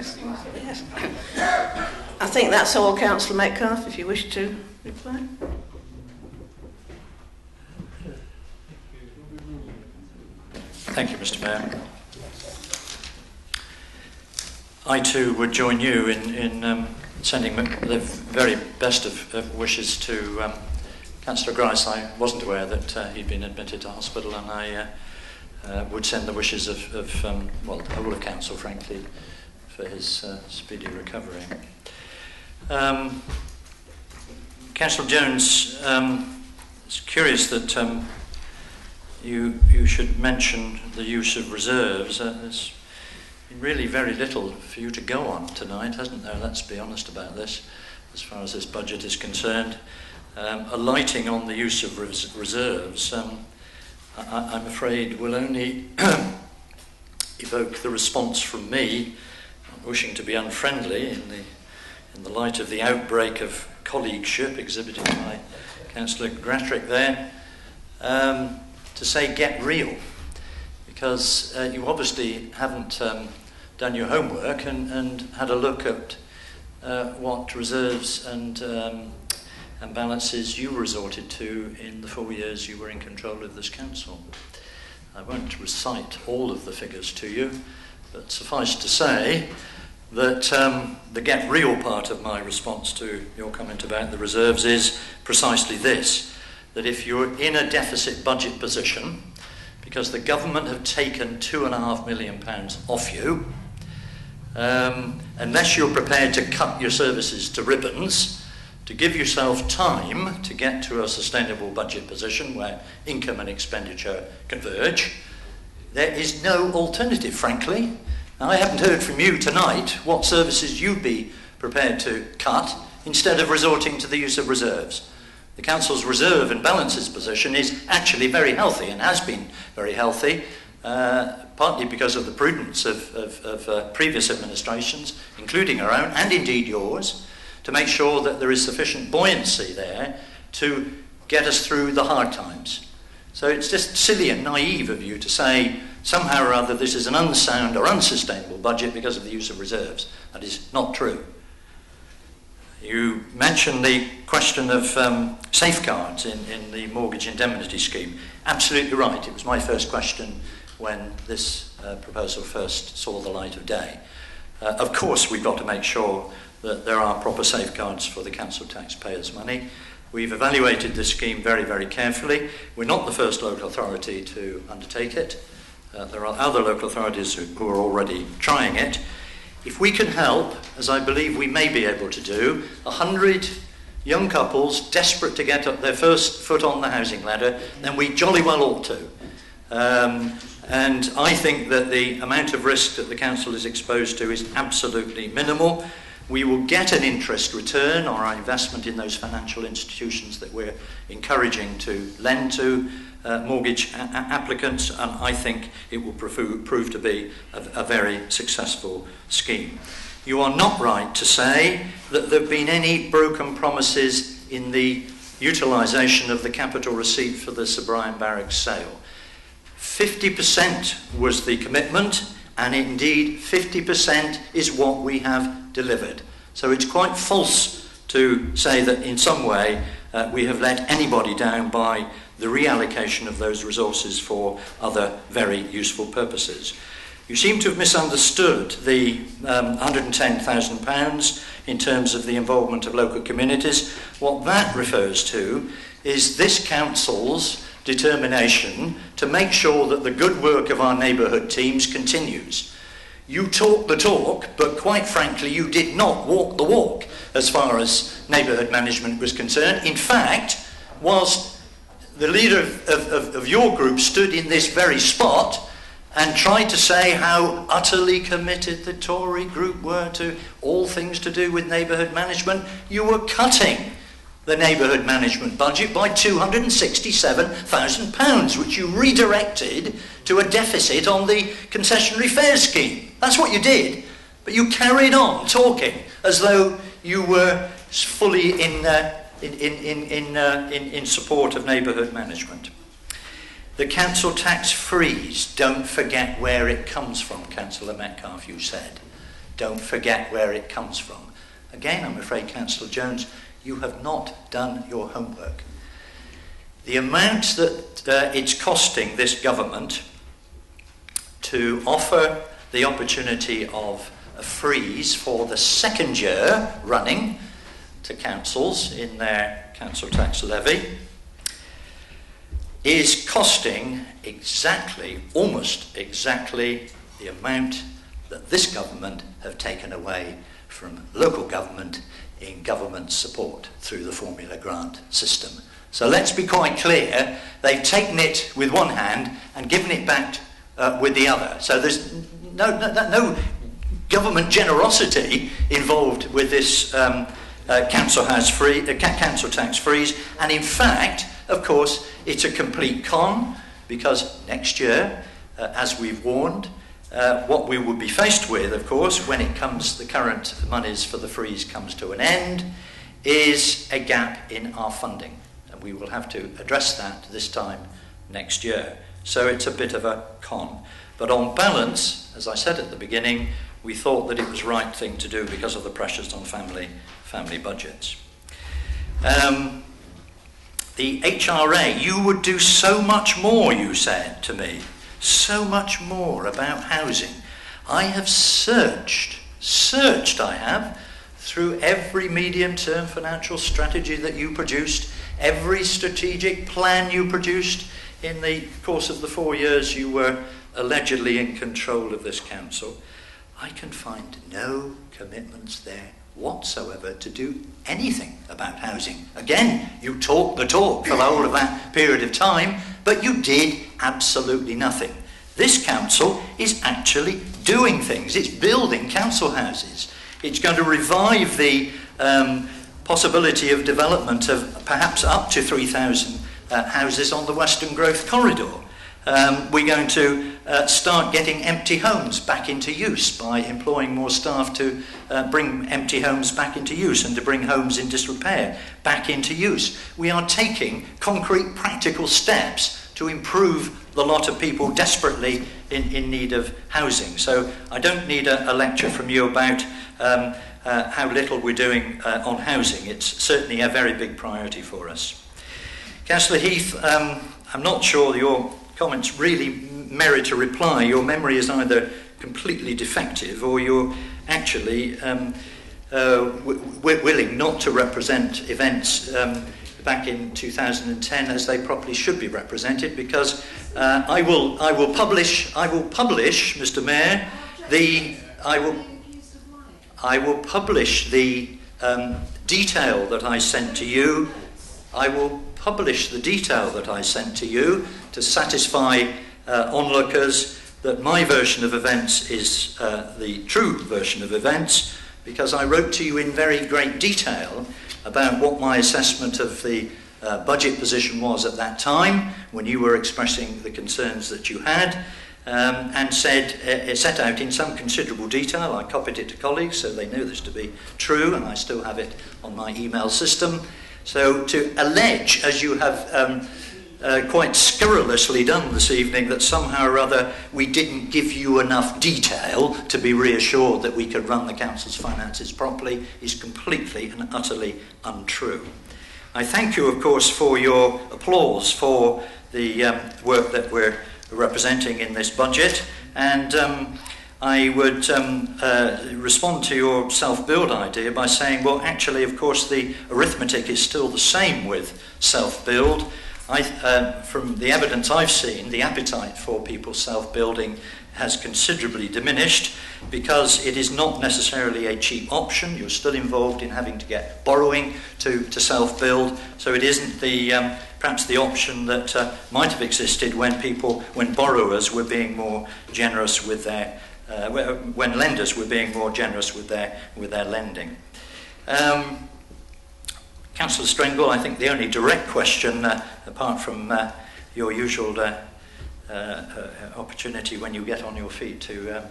Yes. I think that's all, Councillor Metcalfe, if you wish to reply. Thank you, Mr. Mayor. I too would join you in sending the very best of wishes to Councillor Grice. I wasn't aware that he'd been admitted to hospital, and I would send the wishes of the whole of Council, frankly, for his speedy recovery. Councillor Jones, it's curious that you should mention the use of reserves. There's been really very little for you to go on tonight, hasn't there? Let's be honest about this, as far as this budget is concerned. Alighting on the use of reserves, I'm afraid, will only evoke the response from me, not wishing to be unfriendly in the light of the outbreak of colleagueship exhibited by Councillor Gratrick there, to say get real, because you obviously haven't done your homework and had a look at what reserves and balances you resorted to in the 4 years you were in control of this council. I won't recite all of the figures to you, but suffice to say that the get real part of my response to your comment about the reserves is precisely this, that if you're in a deficit budget position, because the government have taken £2.5 million off you, unless you're prepared to cut your services to ribbons, to give yourself time to get to a sustainable budget position where income and expenditure converge, there is no alternative, frankly. Now, I haven't heard from you tonight what services you'd be prepared to cut instead of resorting to the use of reserves. The Council's reserve and balances position is actually very healthy and has been very healthy, partly because of the prudence of previous administrations, including our own and indeed yours, to make sure that there is sufficient buoyancy there to get us through the hard times. So it's just silly and naive of you to say somehow or other this is an unsound or unsustainable budget because of the use of reserves. That is not true. You mentioned the question of safeguards in the mortgage indemnity scheme. Absolutely right. It was my first question when this proposal first saw the light of day. Of course, we've got to make sure that there are proper safeguards for the council taxpayers' money. We've evaluated this scheme very, very carefully. We're not the first local authority to undertake it. There are other local authorities who are already trying it. If we can help, as I believe we may be able to do, 100 young couples desperate to get up their first foot on the housing ladder, then we jolly well ought to. And I think that the amount of risk that the council is exposed to is absolutely minimal. We will get an interest return on our investment in those financial institutions that we're encouraging to lend to mortgage applicants, and I think it will prove to be a very successful scheme. You are not right to say that there have been any broken promises in the utilisation of the capital receipt for the Sir Brian Barrack's sale. 50% was the commitment, and indeed 50% is what we have delivered. So it's quite false to say that in some way we have let anybody down by the reallocation of those resources for other very useful purposes. You seem to have misunderstood the £110,000 in terms of the involvement of local communities. What that refers to is this council's determination to make sure that the good work of our neighbourhood teams continues. You talk the talk, but quite frankly, you did not walk the walk as far as neighbourhood management was concerned. In fact, whilst the leader of your group stood in this very spot and tried to say how utterly committed the Tory group were to all things to do with neighbourhood management, you were cutting the neighbourhood management budget by £267,000, which you redirected to a deficit on the concessionary fares scheme. That's what you did, but you carried on talking as though you were fully in support of neighbourhood management. The council tax freeze, don't forget where it comes from, Councillor Metcalfe, you said. don't forget where it comes from. Again, I'm afraid, Councillor Jones, you have not done your homework. The amount that it's costing this government to offer the opportunity of a freeze for the second year running to councils in their council tax levy is costing exactly, almost exactly, the amount that this government have taken away from local government in government support through the formula grant system. So let's be quite clear, they've taken it with one hand and given it back with the other. So there's no government generosity involved with this council tax freeze, and in fact, of course, it's a complete con, because next year, as we've warned, what we will be faced with, of course, when it comes, the current monies for the freeze comes to an end, is a gap in our funding, and we will have to address that this time next year. So it's a bit of a con. But on balance, as I said at the beginning, we thought that it was the right thing to do because of the pressures on family budgets. The HRA, you would do so much more, you said to me, so much more about housing. I have searched I have, through every medium-term financial strategy that you produced, every strategic plan you produced in the course of the 4 years you were allegedly in control of this council. I can find no commitments there whatsoever to do anything about housing. Again, you talked the talk for the whole of that period of time, but you did absolutely nothing. This council is actually doing things. It's building council houses. It's going to revive the possibility of development of perhaps up to 3,000 houses on the Western Growth Corridor. We're going to start getting empty homes back into use by employing more staff to bring empty homes back into use and to bring homes in disrepair back into use. We are taking concrete, practical steps to improve the lot of people desperately in need of housing. So I don't need a lecture from you about how little we're doing on housing. It's certainly a very big priority for us. Councillor Heath, I'm not sure your comments really merit a reply. Your memory is either completely defective or you're actually willing not to represent events back in 2010 as they properly should be represented, because I will publish, Mr. Mayor, I will publish the detail that I sent to you. I will publish the detail that I sent to you to satisfy onlookers that my version of events is the true version of events, because I wrote to you in very great detail about what my assessment of the budget position was at that time when you were expressing the concerns that you had, and set out in some considerable detail. I copied it to colleagues so they know this to be true, and I still have it on my email system. So to allege, as you have quite scurrilously done this evening, that somehow or other we didn't give you enough detail to be reassured that we could run the council's finances properly is completely and utterly untrue. I thank you, of course, for your applause for the work that we're representing in this budget, and I would respond to your self-build idea by saying, well, actually, of course, the arithmetic is still the same with self-build. From the evidence I've seen, the appetite for people self-building has considerably diminished because it is not necessarily a cheap option. You're still involved in having to get borrowing to self-build, so it isn't the perhaps the option that might have existed when borrowers were being more generous with their when lenders were being more generous with their lending. Councillor Stringle, I think the only direct question, apart from your usual opportunity when you get on your feet to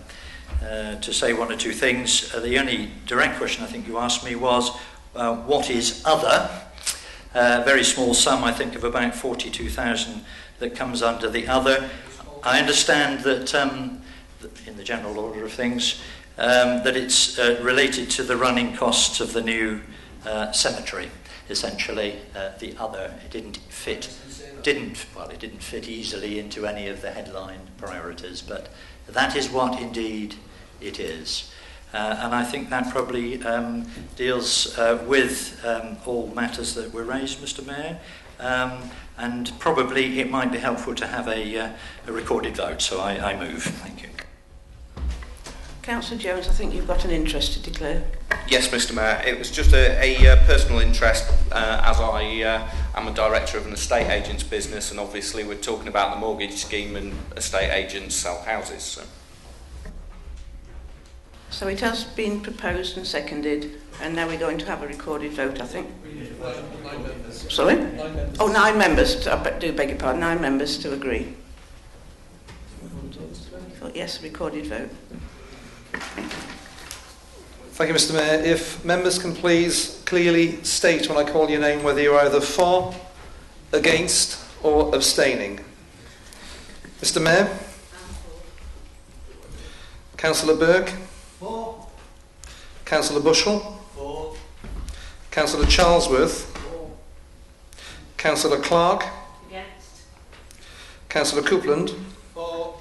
say one or two things, the only direct question I think you asked me was, what is other? A very small sum, I think, of about 42,000 that comes under the other. I understand that in the general order of things, that it's related to the running costs of the new cemetery. Essentially, the other, it didn't fit easily into any of the headline priorities, but that is what indeed it is. And I think that probably deals with all matters that were raised, Mr. Mayor. And probably it might be helpful to have a recorded vote, so I move. Thank you. Councillor Jones, I think you've got an interest to declare. Yes, Mr. Mayor. It was just a personal interest, as I am a director of an estate agent's business, and obviously we're talking about the mortgage scheme, and estate agents sell houses. So it has been proposed and seconded, and now we're going to have a recorded vote, I think. Sorry? 9 members. Oh, 9 members. I do beg your pardon. 9 members to agree. Yes, recorded vote. Thank you, Mr. Mayor. If members can please clearly state when I call your name whether you're either for, against or abstaining. Mr. Mayor? Councillor Burke? For. Councillor Bushell? For. Councillor Charlesworth? For. Councillor Clark? Against. Councillor Coupland? For.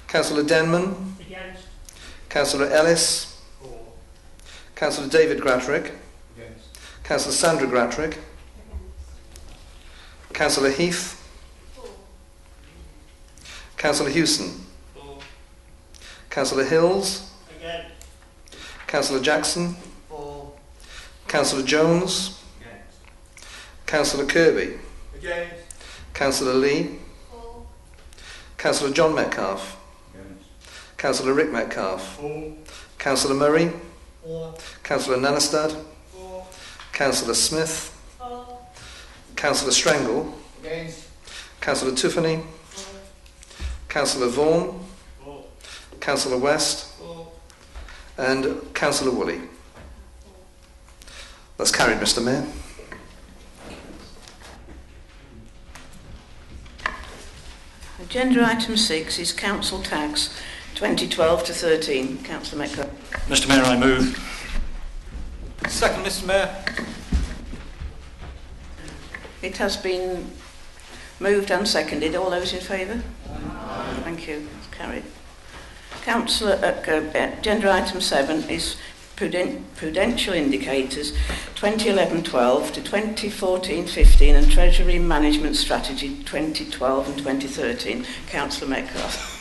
Councillor Denman? Against. Councillor Ellis? For. Councillor David Gratrick? Against. Councillor Sandra Gratrick? Councillor Heath? For. Councillor Hewson? For. Councillor Hills? Against. Councillor Jackson? For. Councillor Jones? Against. Councillor Kirby? Against. Councillor Lee? For. Councillor John Metcalfe? Against. Councillor Rick Metcalfe? For. Councillor Murray? For. Councillor Nanastad? For. Councillor Smith? For. Councillor Strangle? Against. Councillor Tiffany? For. Councillor Vaughan? For. Councillor West? For. And Councillor Woolley. That's carried, Mr. Mayor. Agenda item 6 is council tax 2012 to 13. Councillor Metcalfe. Mr. Mayor, I move. Second, Mr. Mayor. It has been moved and seconded. All those in favour? Aye. Thank you. It's carried. Councillor, agenda item 7 is prudential indicators 2011-12 to 2014-15 and Treasury Management Strategy 2012 and 2013. Councillor Metcalfe.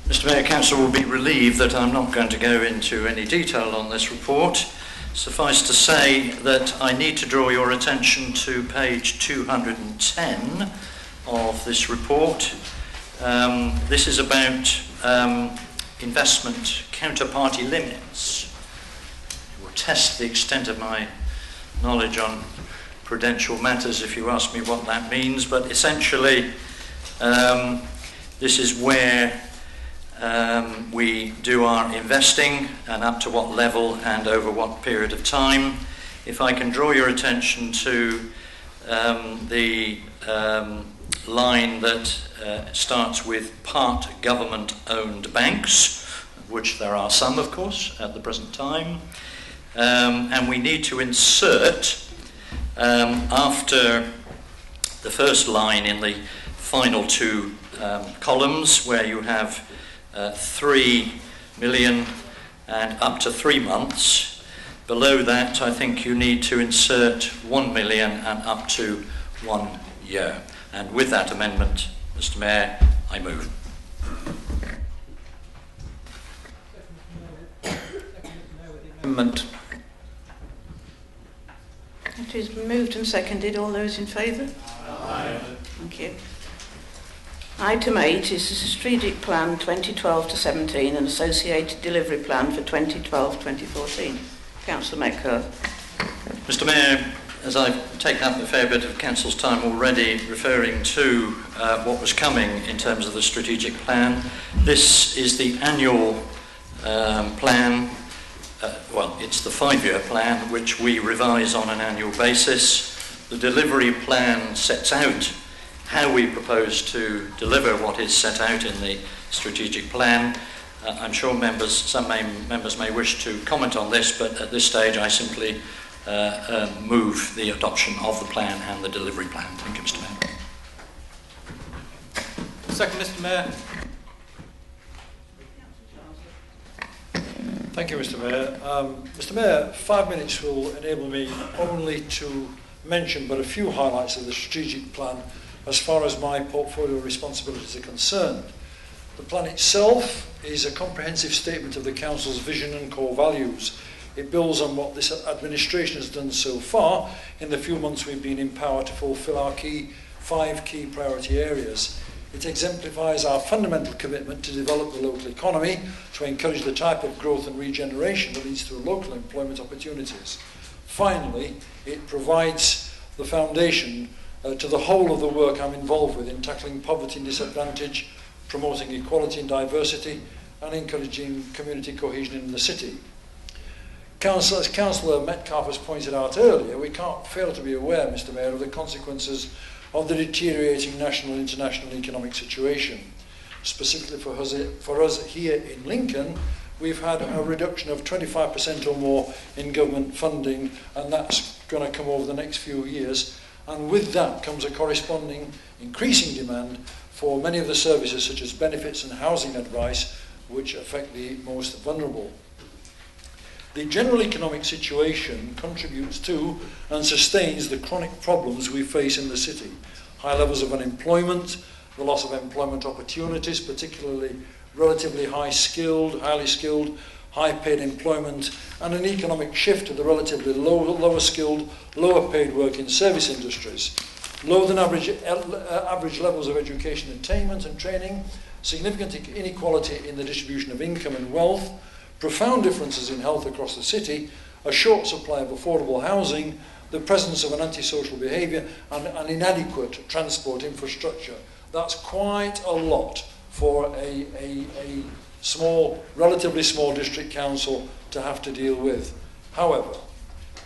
Mr. Mayor, Council will be relieved that I'm not going to go into any detail on this report. Suffice to say that I need to draw your attention to page 210 of this report. This is about investment counterparty limits. It will test the extent of my knowledge on prudential matters if you ask me what that means, but essentially this is where we do our investing and up to what level and over what period of time. If I can draw your attention to the line that starts with part government-owned banks, of which there are some, of course, at the present time, and we need to insert after the first line in the final 2 columns, where you have 3 million and up to 3 months. Below that, I think you need to insert 1 million and up to 1 year. And with that amendment, Mr. Mayor, I move. Amendment. It is moved and seconded. All those in favour? Aye. Thank you. Item 8 is the Strategic Plan 2012 to 17 and associated delivery plan for 2012-2014. Councillor Metcalfe. Mr. Mayor, as I've taken up a fair bit of Council's time already referring to what was coming in terms of the strategic plan, this is the annual plan. It's the 5-year plan which we revise on an annual basis. The delivery plan sets out how we propose to deliver what is set out in the strategic plan, I'm sure some members may wish to comment on this, but at this stage I simply move the adoption of the plan and the delivery plan. Thank you, Mr. Mayor. Second, Mr. Mayor. Thank you, Mr. Mayor. Mr. Mayor, 5 minutes will enable me only to mention but a few highlights of the strategic plan as far as my portfolio responsibilities are concerned. The plan itself is a comprehensive statement of the Council's vision and core values. It builds on what this administration has done so far in the few months we've been in power to fulfil our 5 key priority areas. It exemplifies our fundamental commitment to develop the local economy, to encourage the type of growth and regeneration that leads to local employment opportunities. Finally, it provides the foundation to the whole of the work I'm involved with in tackling poverty and disadvantage, promoting equality and diversity, and encouraging community cohesion in the city. As Councillor Metcalfe has pointed out earlier, we can't fail to be aware, Mr. Mayor, of the consequences of the deteriorating national and international economic situation. Specifically for us here in Lincoln, we've had a reduction of 25% or more in government funding, and that's going to come over the next few years. And with that comes a corresponding increasing demand for many of the services such as benefits and housing advice, which affect the most vulnerable. The general economic situation contributes to and sustains the chronic problems we face in the city. High levels of unemployment, the loss of employment opportunities, particularly relatively highly skilled, high-paid employment, and an economic shift to the relatively lower skilled, lower paid work in service industries. Lower than average levels of education attainment and training, significant inequality in the distribution of income and wealth, profound differences in health across the city, a short supply of affordable housing, the presence of an antisocial behaviour, and an inadequate transport infrastructure. That's quite a lot for a small, relatively small district council to have to deal with. However,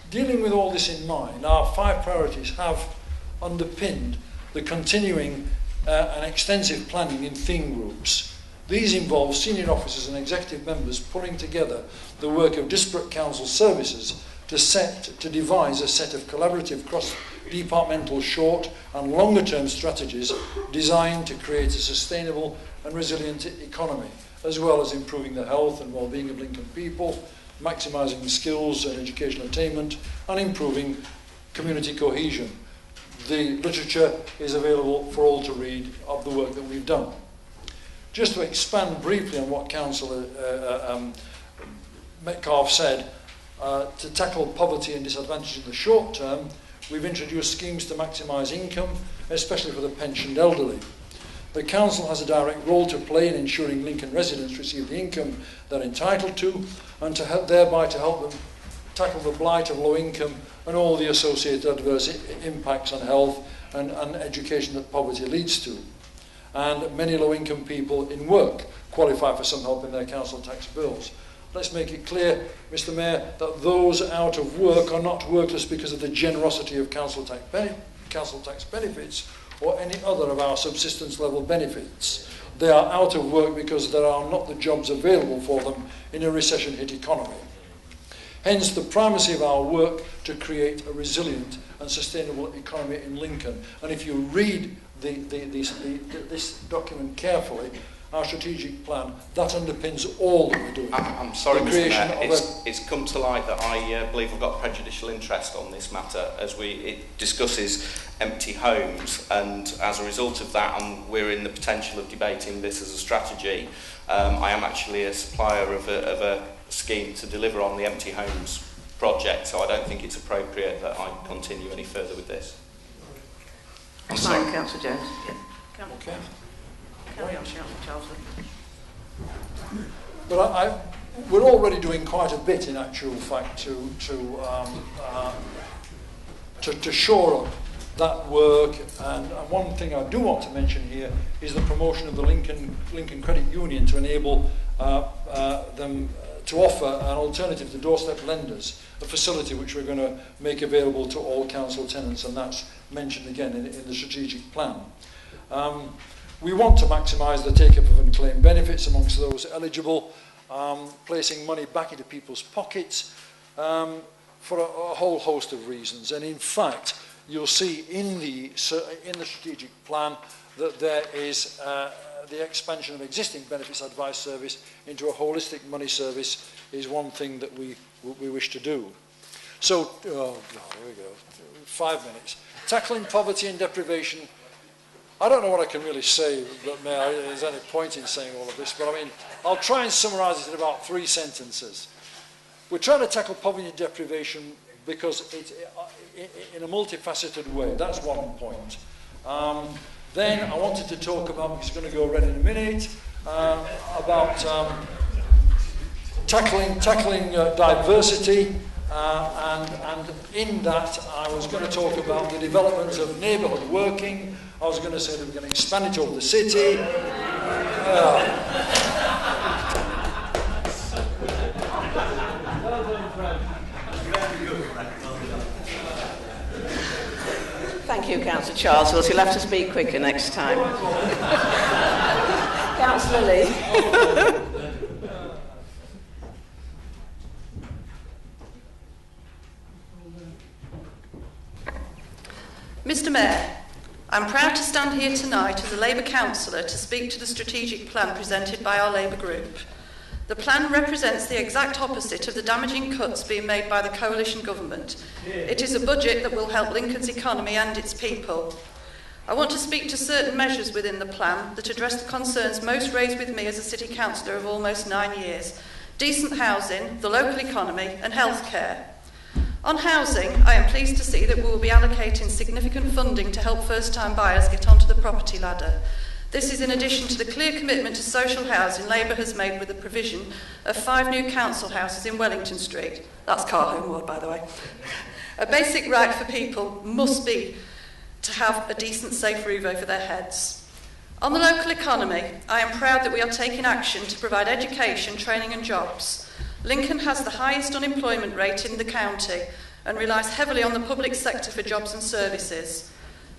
dealing with all this in mind, our 5 priorities have underpinned the continuing and extensive planning in theme groups. These involve senior officers and executive members pulling together the work of disparate council services to devise a set of collaborative cross-departmental short and longer-term strategies designed to create a sustainable and resilient economy, as well as improving the health and well-being of Lincoln people, maximising skills and educational attainment, and improving community cohesion. The literature is available for all to read of the work that we've done. Just to expand briefly on what Councillor Metcalfe said, to tackle poverty and disadvantage in the short term, we've introduced schemes to maximise income, especially for the pensioned elderly. The Council has a direct role to play in ensuring Lincoln residents receive the income they're entitled to, and to help them tackle the blight of low income and all the associated adverse impacts on health and education that poverty leads to. And many low-income people in work qualify for some help in their council tax bills. Let's make it clear, Mr. Mayor, that those out of work are not workless because of the generosity of council tax benefits or any other of our subsistence level benefits. They are out of work because there are not the jobs available for them in a recession-hit economy. Hence the primacy of our work to create a resilient and sustainable economy in Lincoln. And if you read this document carefully, our strategic plan, that underpins all that we're doing. I'm sorry, Mr. Mayor, it's come to light that I believe we've got prejudicial interest on this matter as it discusses empty homes, and as a result of that, we're in the potential of debating this as a strategy. I am actually a supplier of a scheme to deliver on the empty homes project, so I don't think it's appropriate that I continue any further with this. Fine, Councillor Jones. Yeah. Okay. Carry on, Charles. But we're already doing quite a bit, in actual fact, to shore up that work. And one thing I do want to mention here is the promotion of the Lincoln Credit Union to enable them to offer an alternative to doorstep lenders, a facility which we're going to make available to all council tenants, and that's mentioned again in the strategic plan. We want to maximise the take-up of unclaimed benefits amongst those eligible, placing money back into people's pockets for a whole host of reasons. And in fact, you'll see in the strategic plan that there is the expansion of existing benefits advice service into a holistic money service is one thing that we wish to do. So, oh God, here we go. 5 minutes. Tackling poverty and deprivation. I don't know what I can really say, but there's any point in saying all of this, but I mean, I'll try and summarise it in about 3 sentences. We're trying to tackle poverty and deprivation because it's in a multifaceted way. That's one point. Then I wanted to talk about, which is going to go red in a minute, about tackling diversity, and in that I was going to talk about the development of neighbourhood working. I was going to say that we're going to expand it over the city. Thank you, Councillor Charles. You'll have to speak quicker next time. Councillor Lee. Mr Mayor, I'm proud to stand here tonight as a Labour councillor to speak to the strategic plan presented by our Labour group. The plan represents the exact opposite of the damaging cuts being made by the coalition government. It is a budget that will help Lincoln's economy and its people. I want to speak to certain measures within the plan that address the concerns most raised with me as a city councillor of almost 9 years: decent housing, the local economy and healthcare. On housing, I am pleased to see that we will be allocating significant funding to help first-time buyers get onto the property ladder. This is in addition to the clear commitment to social housing Labour has made with the provision of 5 new council houses in Wellington Street. That's Carhome Ward, by the way. A basic right for people must be to have a decent, safe roof over their heads. On the local economy, I am proud that we are taking action to provide education, training and jobs. Lincoln has the highest unemployment rate in the county and relies heavily on the public sector for jobs and services.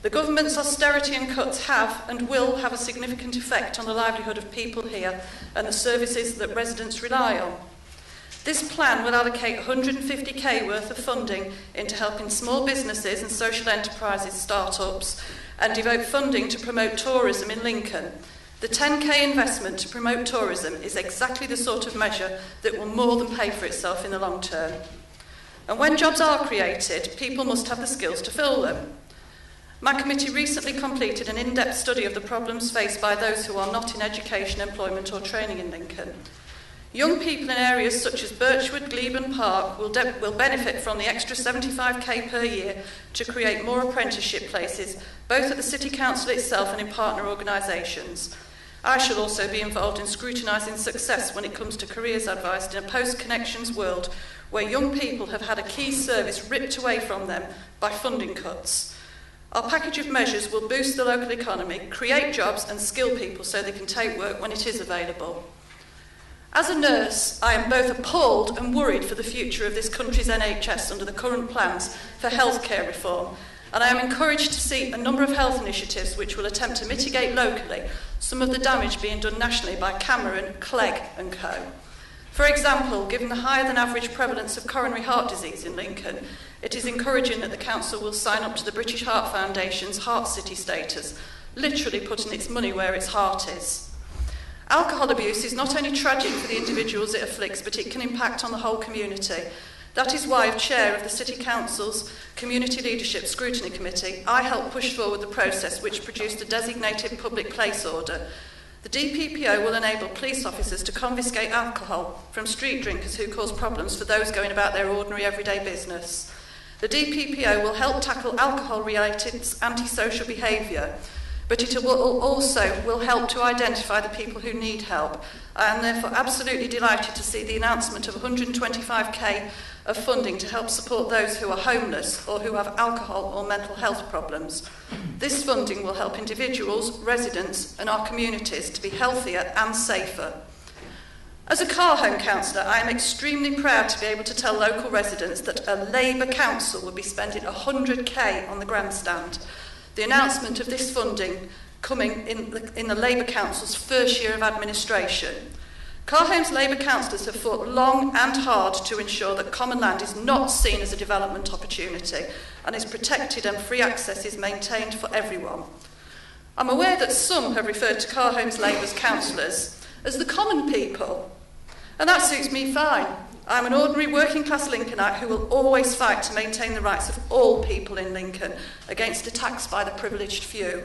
The government's austerity and cuts have and will have a significant effect on the livelihood of people here and the services that residents rely on. This plan will allocate 150k worth of funding into helping small businesses and social enterprises start-ups and devote funding to promote tourism in Lincoln. The 10k investment to promote tourism is exactly the sort of measure that will more than pay for itself in the long term. And when jobs are created, people must have the skills to fill them. My committee recently completed an in-depth study of the problems faced by those who are not in education, employment or training in Lincoln. Young people in areas such as Birchwood, Glebe and Park will benefit from the extra 75k per year to create more apprenticeship places, both at the City Council itself and in partner organisations. I shall also be involved in scrutinising success when it comes to careers advice in a post-connections world where young people have had a key service ripped away from them by funding cuts. Our package of measures will boost the local economy, create jobs and skill people so they can take work when it is available. As a nurse, I am both appalled and worried for the future of this country's NHS under the current plans for healthcare reform, and I am encouraged to see a number of health initiatives which will attempt to mitigate locally some of the damage being done nationally by Cameron, Clegg and co. For example, given the higher than average prevalence of coronary heart disease in Lincoln, it is encouraging that the council will sign up to the British Heart Foundation's Heart City status, literally putting its money where its heart is. Alcohol abuse is not only tragic for the individuals it afflicts, but it can impact on the whole community. That is why, as chair of the City Council's Community Leadership Scrutiny Committee, I helped push forward the process which produced a designated public place order. The DPPO will enable police officers to confiscate alcohol from street drinkers who cause problems for those going about their ordinary everyday business. The DPPO will help tackle alcohol-related antisocial behaviour, but it will also help to identify the people who need help. I am therefore absolutely delighted to see the announcement of 125k of funding to help support those who are homeless or who have alcohol or mental health problems. This funding will help individuals, residents and our communities to be healthier and safer. As a Carhome councillor, I am extremely proud to be able to tell local residents that a Labour council will be spending 100k on the grandstand. The announcement of this funding coming in the Labour Council's first year of administration. Carhome's Labour councillors have fought long and hard to ensure that common land is not seen as a development opportunity and is protected and free access is maintained for everyone. I'm aware that some have referred to Carhome's Labour's councillors as the common people, and that suits me fine. I'm an ordinary working class Lincolnite who will always fight to maintain the rights of all people in Lincoln against attacks by the privileged few.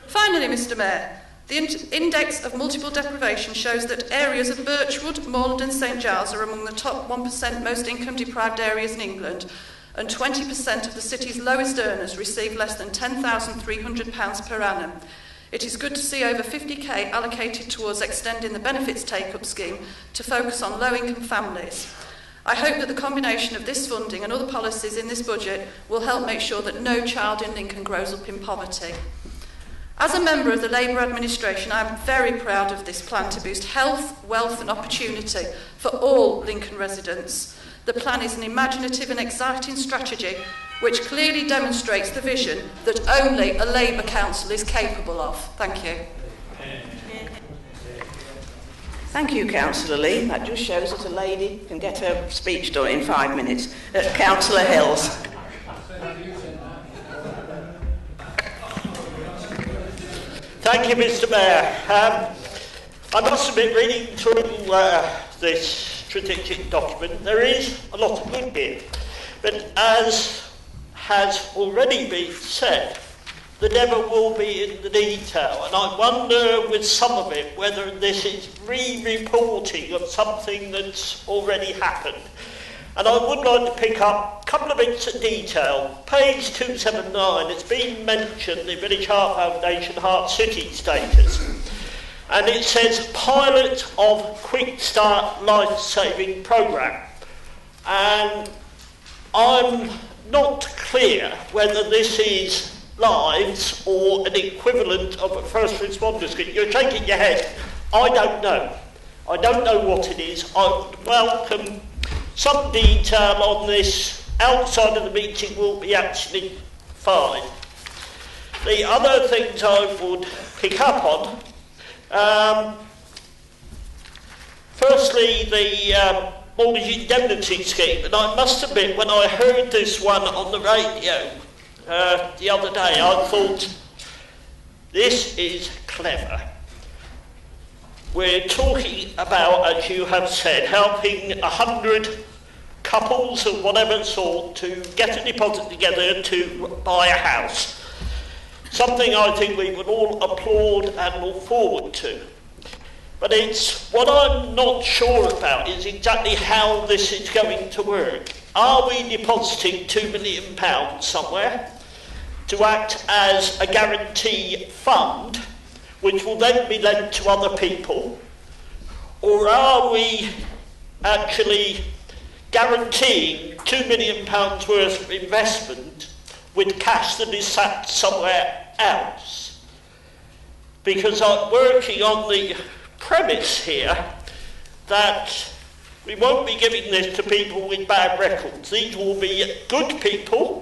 Finally, Mr Mayor, the Index of Multiple Deprivation shows that areas of Birchwood, Moreland and St Giles are among the top 1% most income-deprived areas in England, and 20% of the city's lowest earners receive less than £10,300 per annum. It is good to see over 50k allocated towards extending the benefits take-up scheme to focus on low-income families. I hope that the combination of this funding and other policies in this budget will help make sure that no child in Lincoln grows up in poverty. As a member of the Labour administration, I am very proud of this plan to boost health, wealth and opportunity for all Lincoln residents. The plan is an imaginative and exciting strategy which clearly demonstrates the vision that only a Labour council is capable of. Thank you. Thank you, Councillor Lee. That just shows that a lady can get her speech done in 5 minutes. Councillor Hills. Thank you, Mr Mayor. I must admit, reading through this strategic document, there is a lot of good here. But as has already been said, the devil will be in the detail. And I wonder with some of it whether this is re-reporting of something that's already happened. And I would like to pick up a couple of bits of detail. Page 279, it's been mentioned, the Village Heart Foundation Heart City status. And it says pilot of Quick Start Life-Saving Programme. And I'm not clear whether this is lives or an equivalent of a first responder scheme. You're shaking your head. I don't know. I don't know what it is. I would welcome some detail on this outside of the meeting will be actually fine. The other things I would pick up on, firstly the mortgage indemnity scheme, and I must admit when I heard this one on the radio the other day I thought this is clever. We're talking about, as you have said, helping 100 couples of whatever sort to get a deposit together to buy a house. Something I think we would all applaud and look forward to. But it's what I'm not sure about is exactly how this is going to work. Are we depositing £2 million somewhere to act as a guarantee fund which will then be lent to other people, or are we actually guaranteeing £2 million worth of investment with cash that is sat somewhere else? Because I'm working on the premise here that we won't be giving this to people with bad records. These will be good people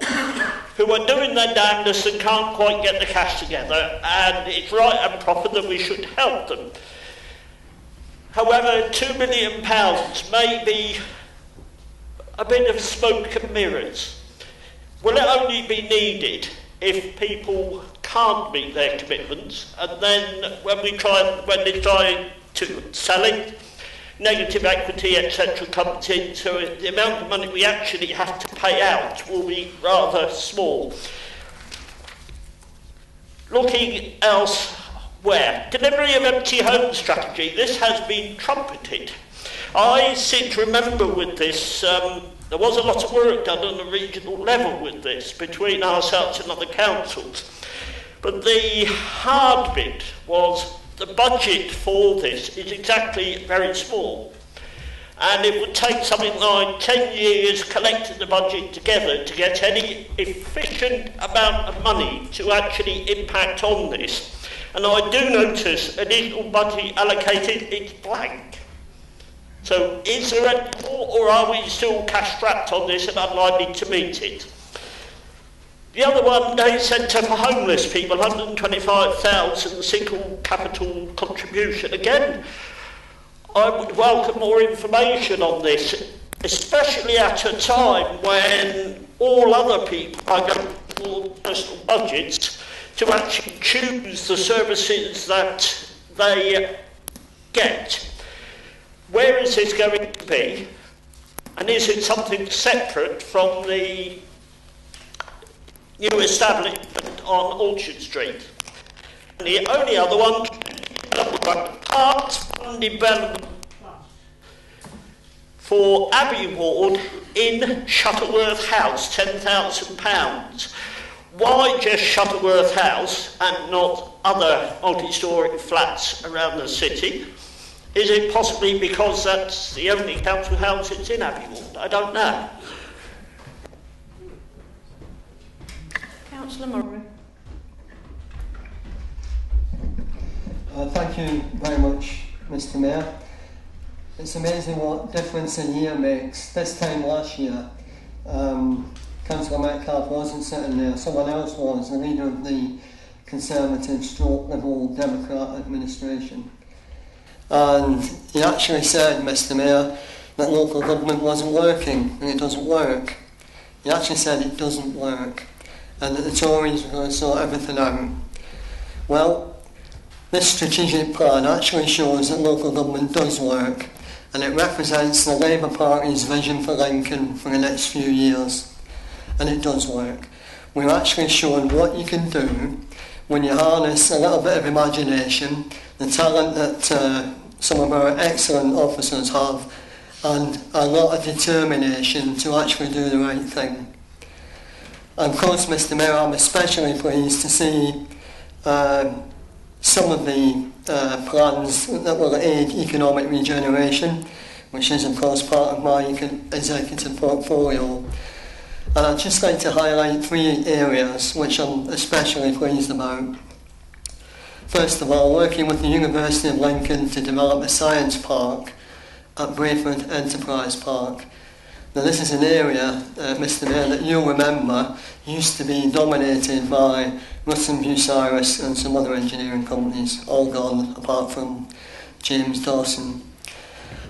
who are doing their damnedest and can't quite get the cash together, and it's right and proper that we should help them. However, £2 million may be a bit of smoke and mirrors. Will it only be needed if people can't meet their commitments, and then when they try to sell it, negative equity, etc. comes in, so the amount of money we actually have to pay out will be rather small. Looking elsewhere, delivery of empty home strategy, this has been trumpeted. I seem to remember with this, there was a lot of work done on a regional level with this between ourselves and other councils. But the hard bit was the budget for this is exactly very small. And it would take something like 10 years collecting the budget together to get any efficient amount of money to actually impact on this. And I do notice additional budget allocated, it's blank. So is there any more, or are we still cash strapped on this and unlikely to meet it? The other one, Day Centre for Homeless People, 125,000 single capital contribution. Again, I would welcome more information on this, especially at a time when all other people are going for personal budgets to actually choose the services that they get. Where is this going to be? And is it something separate from the new establishment on Orchard Street? And the only other one, Parks and Development for Abbey Ward in Shuttleworth House, £10,000. Why just Shuttleworth House and not other multi-storey flats around the city? Is it possibly because that's the only council house that's in Abbey Ward? I don't know. Councillor Murray. Thank you very much, Mr. Mayor. It's amazing what difference a year makes. This time last year, Councillor Metcalfe wasn't sitting there, someone else was, the leader of the Conservative stroke Liberal Democrat administration. And he actually said, Mr. Mayor, that local government wasn't working, and it doesn't work. He actually said it doesn't work, and that the Tories were going to sort everything out. Well, this strategic plan actually shows that local government does work, and it represents the Labour Party's vision for Lincoln for the next few years. And it does work. We're actually showing what you can do when you harness a little bit of imagination, the talent that some of our excellent officers have, and a lot of determination to actually do the right thing. And of course, Mr. Mayor, I'm especially pleased to see some of the plans that will aid economic regeneration, which is of course part of my executive portfolio. And I'd just like to highlight 3 areas which I'm especially pleased about. First of all, working with the University of Lincoln to develop a science park at Brayford Enterprise Park. Now this is an area, Mr. Mayor, that you'll remember used to be dominated by Russell Bucyrus and some other engineering companies, all gone apart from James Dawson.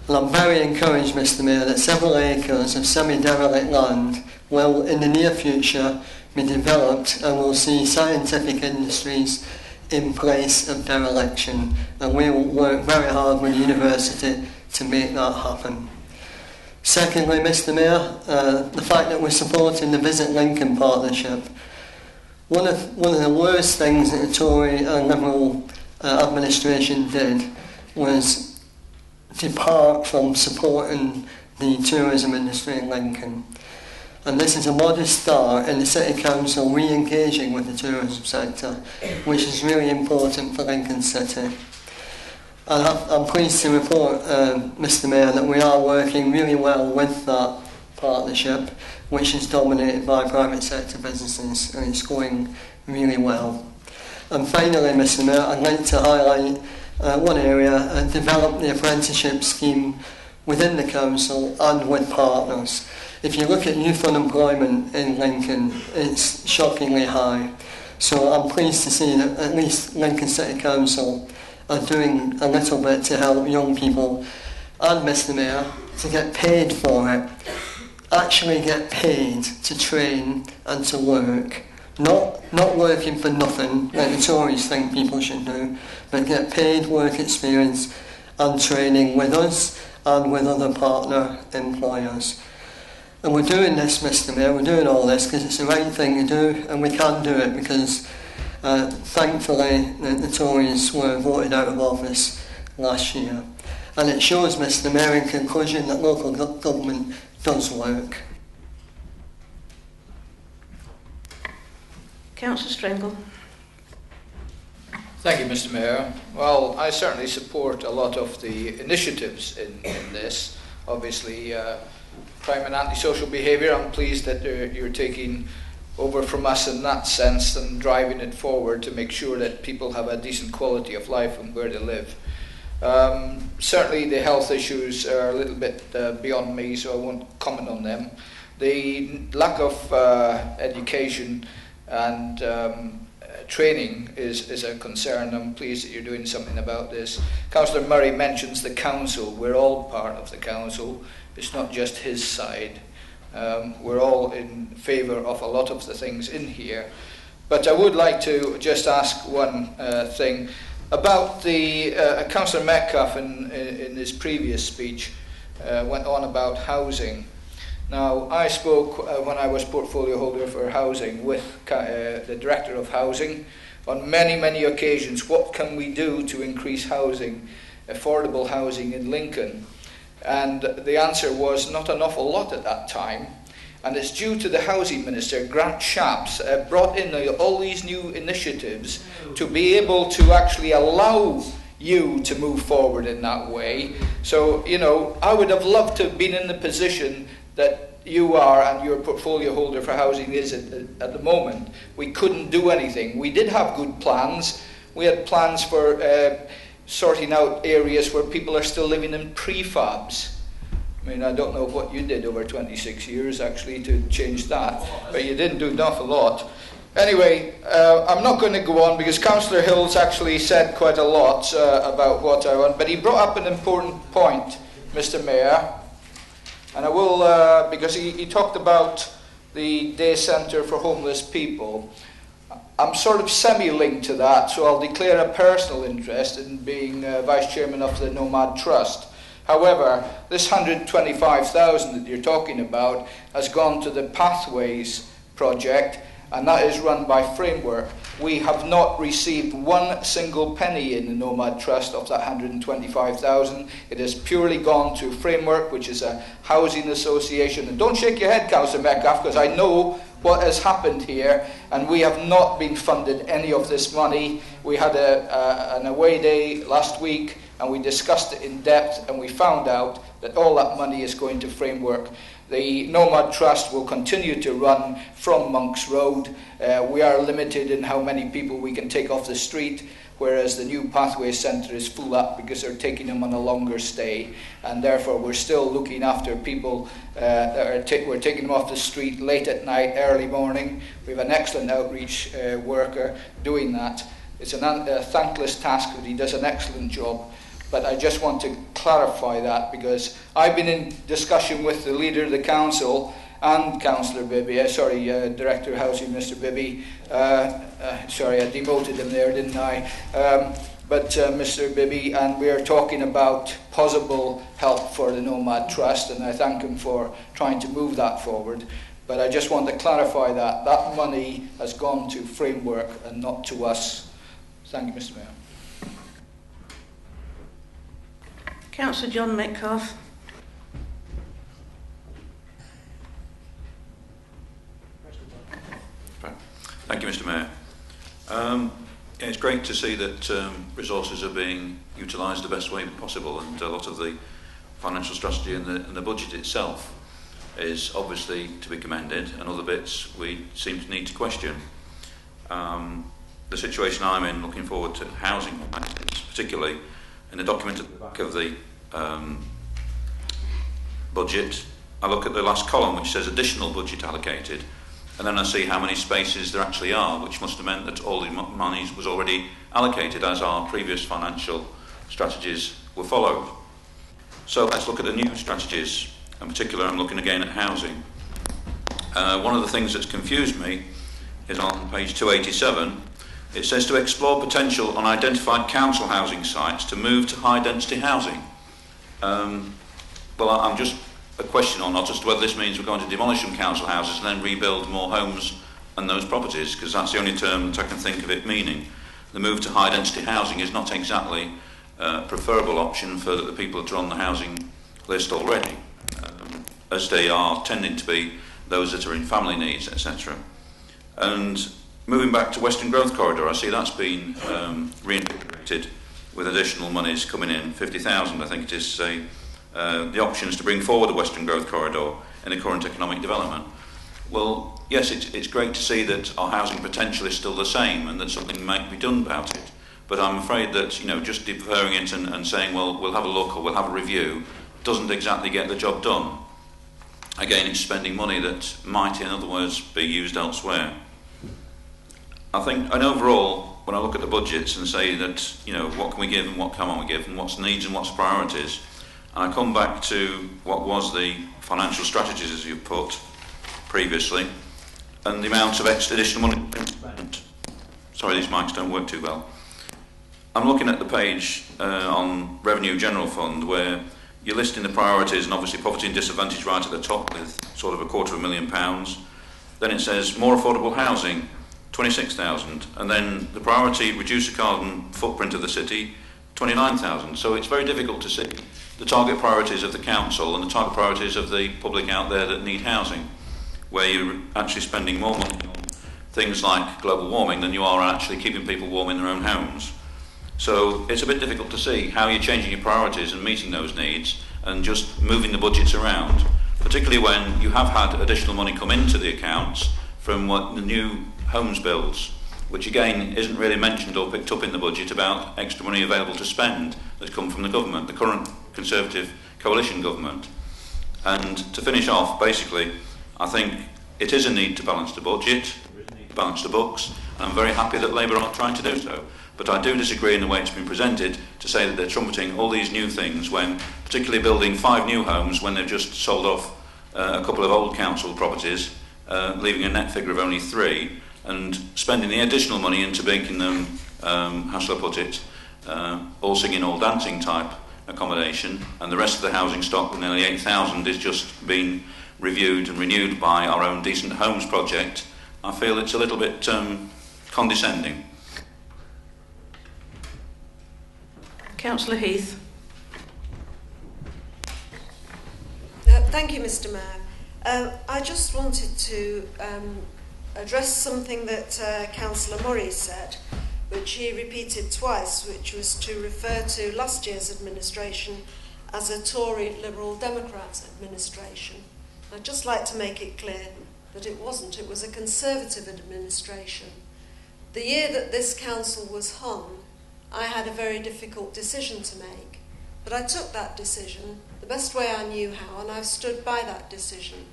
And I'm very encouraged, Mr. Mayor, that several acres of semi-derelict land will in the near future be developed and will see scientific industries in place of dereliction, and we will work very hard with the university to make that happen. Secondly, Mr. Mayor, the fact that we're supporting the Visit Lincoln partnership. One of the worst things that the Tory and Liberal administration did was depart from supporting the tourism industry in Lincoln. And this is a modest start in the City Council re-engaging with the tourism sector, which is really important for Lincoln City. And I'm pleased to report, Mr. Mayor, that we are working really well with that partnership, which is dominated by private sector businesses, and it's going really well. And finally, Mr. Mayor, I'd like to highlight one area and develop the apprenticeship scheme within the council and with partners. If you look at youth unemployment in Lincoln, it's shockingly high. So I'm pleased to see that at least Lincoln City Council are doing a little bit to help young people and Mr. Mayor to get paid for it. Actually get paid to train and to work. Not working for nothing like the Tories think people should do, but get paid work experience and training with us and with other partner employers. And we're doing this, Mr. Mayor, we're doing all this because it's the right thing to do, and we can do it because thankfully the Tories were voted out of office last year. And it shows, Mr. Mayor, in conclusion, that local government does work. Councillor Stringle. Thank you, Mr. Mayor. Well, I certainly support a lot of the initiatives in this. Obviously, crime and antisocial behaviour, I'm pleased that you're taking over from us in that sense and driving it forward to make sure that people have a decent quality of life and where they live. Certainly the health issues are a little bit beyond me, so I won't comment on them. The lack of education and training is a concern. I'm pleased that you're doing something about this. Councillor Murray mentions the council. We're all part of the council. It's not just his side. We're all in favour of a lot of the things in here. But I would like to just ask one thing about the Councillor Metcalfe in his previous speech went on about housing. Now, I spoke when I was portfolio holder for housing with the Director of Housing on many, many occasions. What can we do to increase housing, affordable housing in Lincoln? And the answer was not an awful lot at that time. And it's due to the Housing Minister, Grant Shapps, brought in all these new initiatives to be able to actually allow you to move forward in that way. So, you know, I would have loved to have been in the position that you are and your portfolio holder for housing is at the moment. We couldn't do anything. We did have good plans. We had plans for sorting out areas where people are still living in prefabs. I mean, I don't know what you did over 26 years, actually, to change that, but you didn't do an awful lot. Anyway, I'm not going to go on because Councillor Hills actually said quite a lot about what I want, but he brought up an important point, Mr. Mayor, and I will, because he talked about the day centre for homeless people. I'm sort of semi-linked to that, so I'll declare a personal interest in being Vice Chairman of the Nomad Trust. However, this 125,000 that you're talking about has gone to the Pathways project, and that is run by Framework. We have not received one single penny in the Nomad Trust of that 125,000. It has purely gone to Framework, which is a housing association. And don't shake your head, Councillor Metcalfe, because I know what has happened here, and we have not been funded any of this money. We had an away day last week, and we discussed it in depth, and we found out that all that money is going to Framework. The Nomad Trust will continue to run from Monks Road. We are limited in how many people we can take off the street, whereas the new Pathways Centre is full up because they're taking them on a longer stay, and therefore we're still looking after people we're taking them off the street late at night, early morning. We have an excellent outreach worker doing that. It's a thankless task, but he does an excellent job. But I just want to clarify that because I've been in discussion with the leader of the council and Councillor Bibby, Director of Housing, Mr. Bibby. Sorry, I demoted him there, didn't I? Mr. Bibby, and we are talking about possible help for the Nomad Trust, and I thank him for trying to move that forward. But I just want to clarify that that money has gone to Framework and not to us. Thank you, Mr. Mayor. Councillor John Metcalfe. Thank you, Mr. Mayor. It's great to see that resources are being utilised the best way possible, and a lot of the financial strategy and the budget itself is obviously to be commended, and other bits we seem to need to question. The situation I'm in, looking forward to housing, particularly in the document at the back of the budget, I look at the last column which says additional budget allocated, and then I see how many spaces there actually are, which must have meant that all the money was already allocated as our previous financial strategies were followed. So let's look at the new strategies. In particular, I'm looking again at housing. One of the things that's confused me is on page 287. It says to explore potential on identified council housing sites to move to high density housing. Well, I'm just a question or not as to whether this means we're going to demolish some council houses and then rebuild more homes and those properties, because that's the only term that I can think of it meaning. The move to high density housing is not exactly a preferable option for the people that are on the housing list already, as they are tending to be those that are in family needs, etc. And moving back to Western Growth Corridor, I see that's been reinvigorated with additional monies coming in, 50,000 I think it is, to say, the options to bring forward the Western Growth Corridor in the current economic development. Well, yes, it's great to see that our housing potential is still the same and that something might be done about it. But I'm afraid that, you know, just deferring it and saying, well, we'll have a look or we'll have a review doesn't exactly get the job done. Again, it's spending money that might, in other words, be used elsewhere. I think, and overall, when I look at the budgets and say that, you know, what can we give and what can't we give and what's needs and what's priorities, and I come back to what was the financial strategies as you've put previously, and the amount of additional money spent. Sorry, these mics don't work too well. I'm looking at the page on Revenue General Fund where you're listing the priorities, and obviously poverty and disadvantage right at the top with sort of £250,000. Then it says more affordable housing, 26,000, and then the priority reduce the carbon footprint of the city, 29,000. So it's very difficult to see the target priorities of the council and the target priorities of the public out there that need housing, where you're actually spending more money on things like global warming than you are actually keeping people warm in their own homes. So it's a bit difficult to see how you're changing your priorities and meeting those needs and just moving the budgets around, particularly when you have had additional money come into the accounts from what the new homes builds, which again isn't really mentioned or picked up in the budget about extra money available to spend that's come from the government, the current Conservative coalition government. And to finish off, basically, I think it is a need to balance the budget, to balance the books, and I'm very happy that Labour aren't trying to do so. But I do disagree in the way it's been presented to say that they're trumpeting all these new things when, particularly building 5 new homes when they've just sold off a couple of old council properties, leaving a net figure of only 3, and spending the additional money into making them, how shall I put it, all singing, all dancing type accommodation, and the rest of the housing stock, with nearly 8,000, is just being reviewed and renewed by our own Decent Homes project. I feel it's a little bit condescending. Councillor Heath. Thank you, Mr. Mayor. I just wanted to address something that Councillor Murray said, which he repeated twice, which was to refer to last year's administration as a Tory Liberal Democrat administration. I'd just like to make it clear that it wasn't. It was a Conservative administration. The year that this council was hung, I had a very difficult decision to make, but I took that decision the best way I knew how, and I've stood by that decision.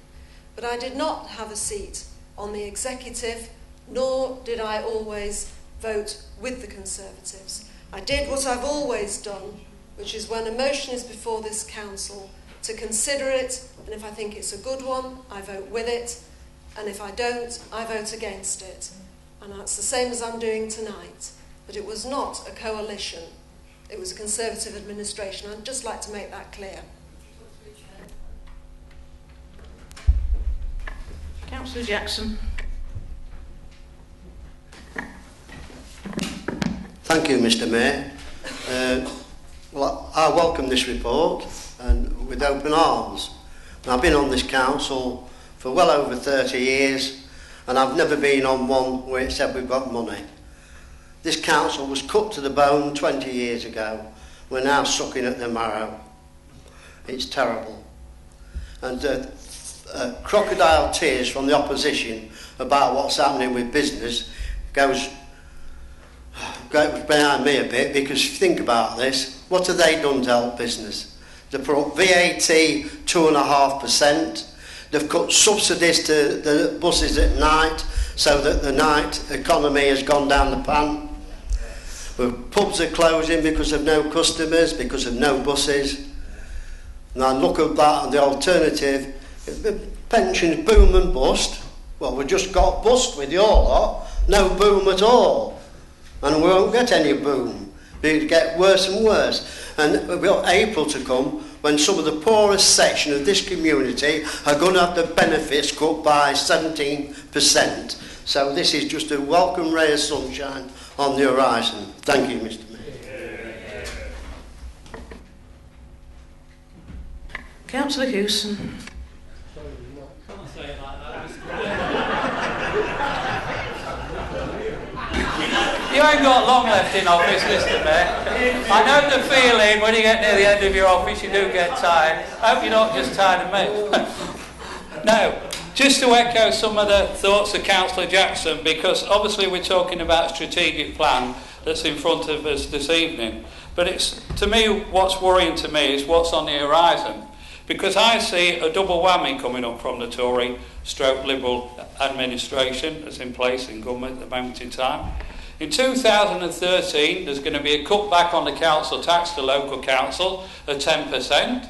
But I did not have a seat on the executive, nor did I always vote with the Conservatives. I did what I've always done, which is when a motion is before this council, to consider it, and if I think it's a good one, I vote with it, and if I don't, I vote against it. And that's the same as I'm doing tonight. But it was not a coalition. It was a Conservative administration. I'd just like to make that clear. Councillor Jackson. Thank you, Mr. Mayor. Well, I welcome this report and with open arms. I've been on this council for well over 30 years, and I've never been on one where it said we've got money. This council was cut to the bone 20 years ago. We're now sucking at the marrow. It's terrible. And crocodile tears from the opposition about what's happening with business goes behind me a bit, because if you think about this, what have they done to help business? They've put VAT 2.5%. They've cut subsidies to the buses at night so that the night economy has gone down the pan. Pubs are closing because of no customers, because of no buses. And I look at that and the alternative, pensions boom and bust. Well, we just got bust with your lot, no boom at all. And we won't get any boom. It'll get worse and worse. And we've got April to come when some of the poorest section of this community are going to have the benefits cut by 17%. So this is just a welcome ray of sunshine on the horizon. Thank you, Mr. Mayor. Councillor Hewson. You ain't got long left in office, Mr. Mayor. I know the feeling when you get near the end of your office you do get tired. I hope you're not just tired of me. No, just to echo some of the thoughts of Councillor Jackson, because obviously we're talking about a strategic plan that's in front of us this evening. But it's, to me, what's worrying to me is what's on the horizon. because I see a double whammy coming up from the Tory stroke Liberal administration that's in place in government at the moment in time. In 2013, there's going to be a cutback on the council tax to local council of 10%.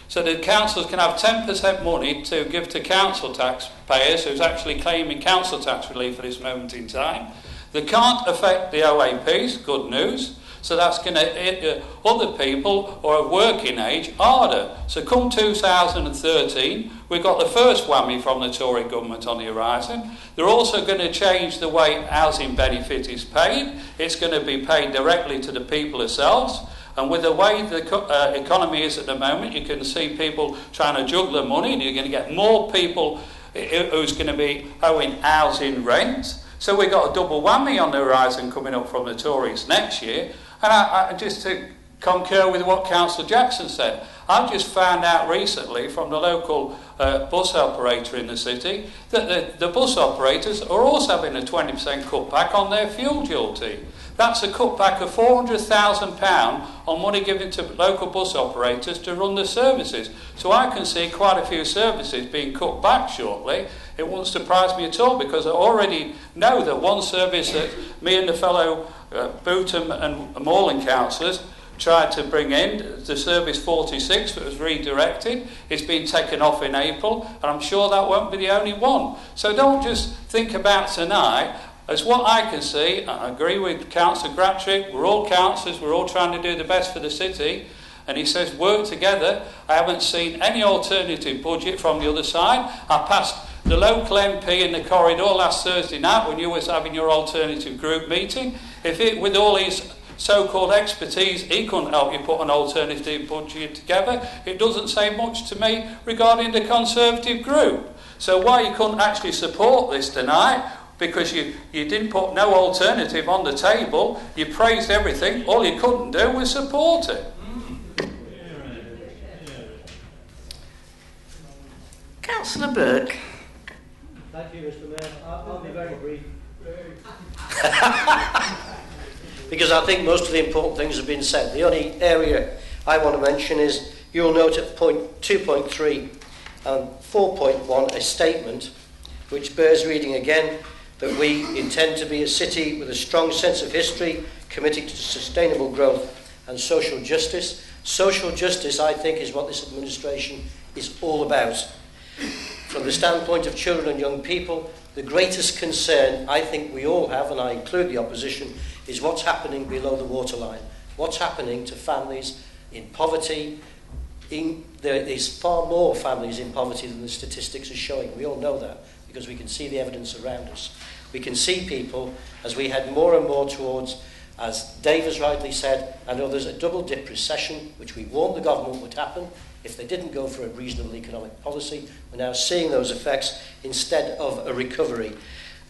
So the councils can have 10% money to give to council taxpayers who's actually claiming council tax relief at this moment in time. They can't affect the OAPs, good news. So that's going to hit other people who are working age harder. So come 2013, we've got the first whammy from the Tory government on the horizon. They're also going to change the way housing benefit is paid. It's going to be paid directly to the people themselves. And with the way the economy is at the moment, you can see people trying to juggle the money, and you're going to get more people who's going to be owing housing rent. So we've got a double whammy on the horizon coming up from the Tories next year. And I just to concur with what Councillor Jackson said, I've just found out recently from the local bus operator in the city that the bus operators are also having a 20% cutback on their fuel duty. That's a cutback of £400,000 on money given to local bus operators to run the services. So I can see quite a few services being cut back shortly. It won't surprise me at all, because I already know that one service that me and the fellow Bootham and Morland councillors tried to bring in, the service 46 that was redirected, it's been taken off in April, and I'm sure that won't be the only one. So don't just think about tonight. As what I can see, I agree with Councillor Grattrick, we're all councillors, we're all trying to do the best for the city, and he says work together. I haven't seen any alternative budget from the other side. I passed the local MP in the corridor last Thursday night when you was having your alternative group meeting. With all his so-called expertise, he couldn't help you put an alternative budget together. It doesn't say much to me regarding the Conservative group. So why you couldn't actually support this tonight, because you didn't put no alternative on the table, you praised everything, all you couldn't do was support it. Councillor Burke. Thank you, Mr. Mayor. I'll be very brief. Because I think most of the important things have been said. The only area I want to mention is, you'll note at point 2.3 and 4.1 a statement which bears reading again, that we intend to be a city with a strong sense of history, committed to sustainable growth and social justice. Social justice, I think, is what this administration is all about. From the standpoint of children and young people, the greatest concern I think we all have, and I include the opposition, is what's happening below the waterline. What's happening to families in poverty. There is far more families in poverty than the statistics are showing. We all know that, because we can see the evidence around us. We can see people, as we head more and more towards, as Dave has rightly said, and others, a double-dip recession, which we warned the government would happen if they didn't go for a reasonable economic policy. We're now seeing those effects instead of a recovery.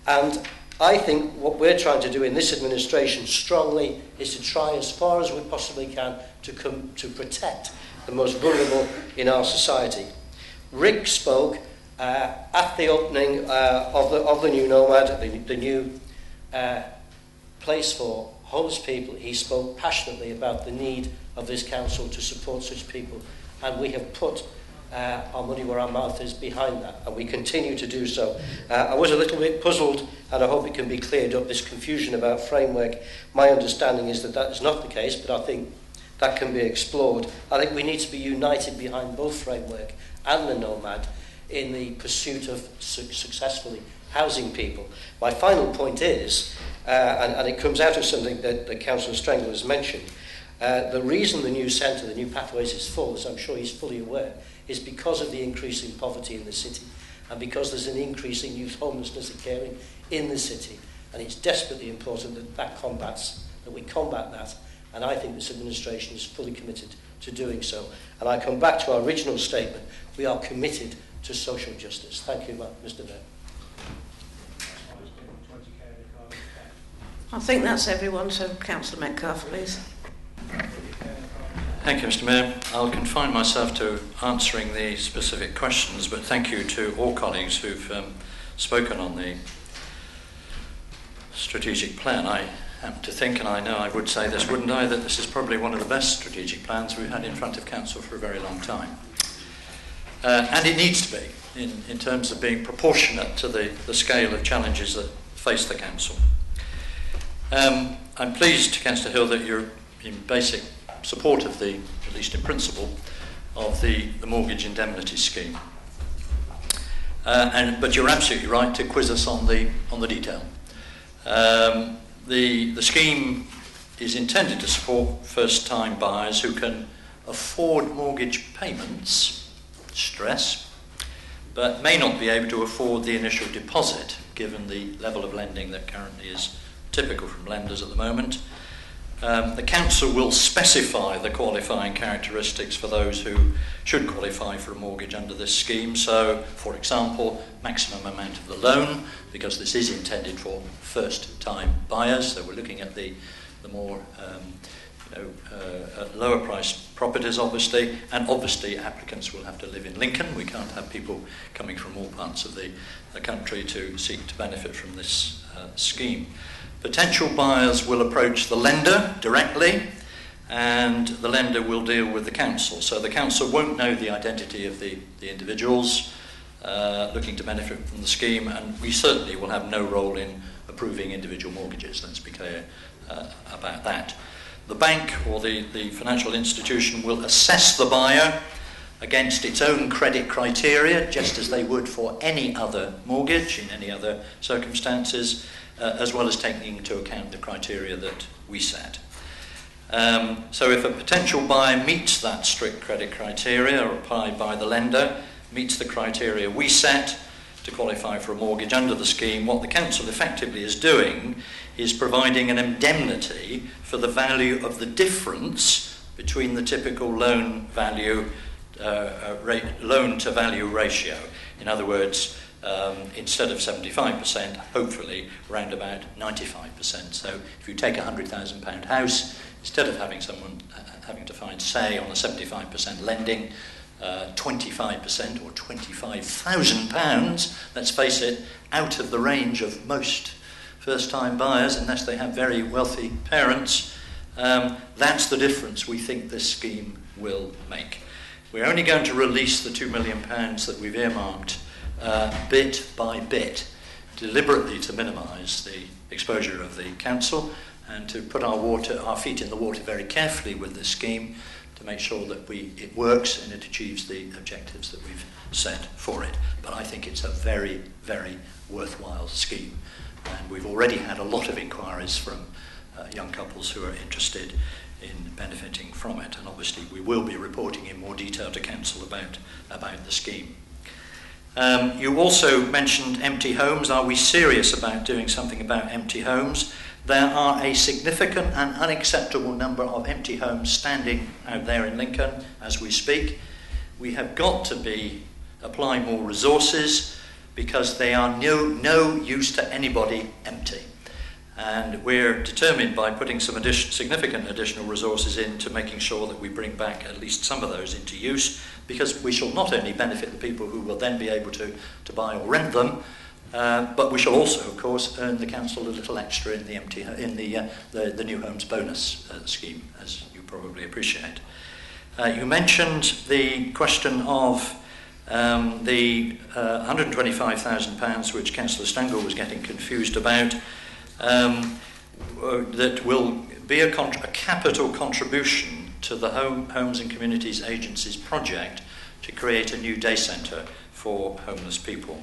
And I think what we're trying to do in this administration strongly is to try as far as we possibly can to protect the most vulnerable in our society. Rick spoke at the opening of the new Nomad, the new place for homeless people. He spoke passionately about the need of this council to support such people, and we have put our money where our mouth is behind that, and we continue to do so. I was a little bit puzzled, and I hope it can be cleared up, this confusion about framework. My understanding is that that is not the case, but I think that can be explored. I think we need to be united behind both framework and the Nomad in the pursuit of successfully housing people. My final point is, and it comes out of something that Councillor Strangler has mentioned, the reason the new centre, the new Pathways, is full, as I'm sure he's fully aware, is because of the increase in poverty in the city, and because there's an increase in youth homelessness occurring in the city. And it's desperately important that we combat that, and I think this administration is fully committed to doing so. And I come back to our original statement: we are committed to social justice. Thank you, Mr. Mayor. I think that's everyone, so Councillor Metcalfe, please. Thank you, Mr. Mayor. I'll confine myself to answering the specific questions, but thank you to all colleagues who've spoken on the strategic plan. I happen to think, and I know I would say this, wouldn't I, that this is probably one of the best strategic plans we've had in front of Council for a very long time. and it needs to be in terms of being proportionate to the scale of challenges that face the council. I'm pleased, Councillor Hill, that you're in basic support of the, at least in principle, of the mortgage indemnity scheme. But you're absolutely right to quiz us on the detail. The scheme is intended to support first-time buyers who can afford mortgage payments, stress, but may not be able to afford the initial deposit, given the level of lending that currently is typical from lenders at the moment. The council will specify the qualifying characteristics for those who should qualify for a mortgage under this scheme. So, for example, maximum amount of the loan, because this is intended for first-time buyers. So we're looking at the more lower priced properties, obviously, and obviously applicants will have to live in Lincoln. We can't have people coming from all parts of the country to seek to benefit from this scheme. Potential buyers will approach the lender directly, and the lender will deal with the council. So the council won't know the identity of the individuals looking to benefit from the scheme, and we certainly will have no role in approving individual mortgages. Let's be clear about that. The bank or the financial institution will assess the buyer against its own credit criteria, just as they would for any other mortgage in any other circumstances, as well as taking into account the criteria that we set. So if a potential buyer meets that strict credit criteria or applied by the lender, meets the criteria we set to qualify for a mortgage under the scheme, what the council effectively is doing is providing an indemnity for the value of the difference between the typical loan value loan to value ratio. In other words, instead of 75%, hopefully round about 95%. So if you take a £100,000 house, instead of having someone having to find, say, on a 75% lending, 25% or £25,000, let's face it, out of the range of most first-time buyers, unless they have very wealthy parents, that's the difference we think this scheme will make. We're only going to release the £2 million that we've earmarked bit by bit, deliberately to minimise the exposure of the council and to put our feet in the water very carefully with this scheme to make sure that it works and it achieves the objectives that we've set for it. But I think it's a very, very worthwhile scheme, and we've already had a lot of inquiries from young couples who are interested in benefiting from it, and obviously we will be reporting in more detail to council about the scheme. You also mentioned empty homes. Are we serious about doing something about empty homes? There are a significant and unacceptable number of empty homes standing out there in Lincoln as we speak. We have got to be applying more resources because they are no use to anybody empty. And we're determined by putting some significant additional resources into making sure that we bring back at least some of those into use, because we shall not only benefit the people who will then be able to buy or rent them, but we shall also, of course, earn the council a little extra in the new homes bonus scheme, as you probably appreciate. You mentioned the question of the £125,000, which Councillor Stangle was getting confused about. That will be a capital contribution to the Homes and Communities Agency's project to create a new day centre for homeless people.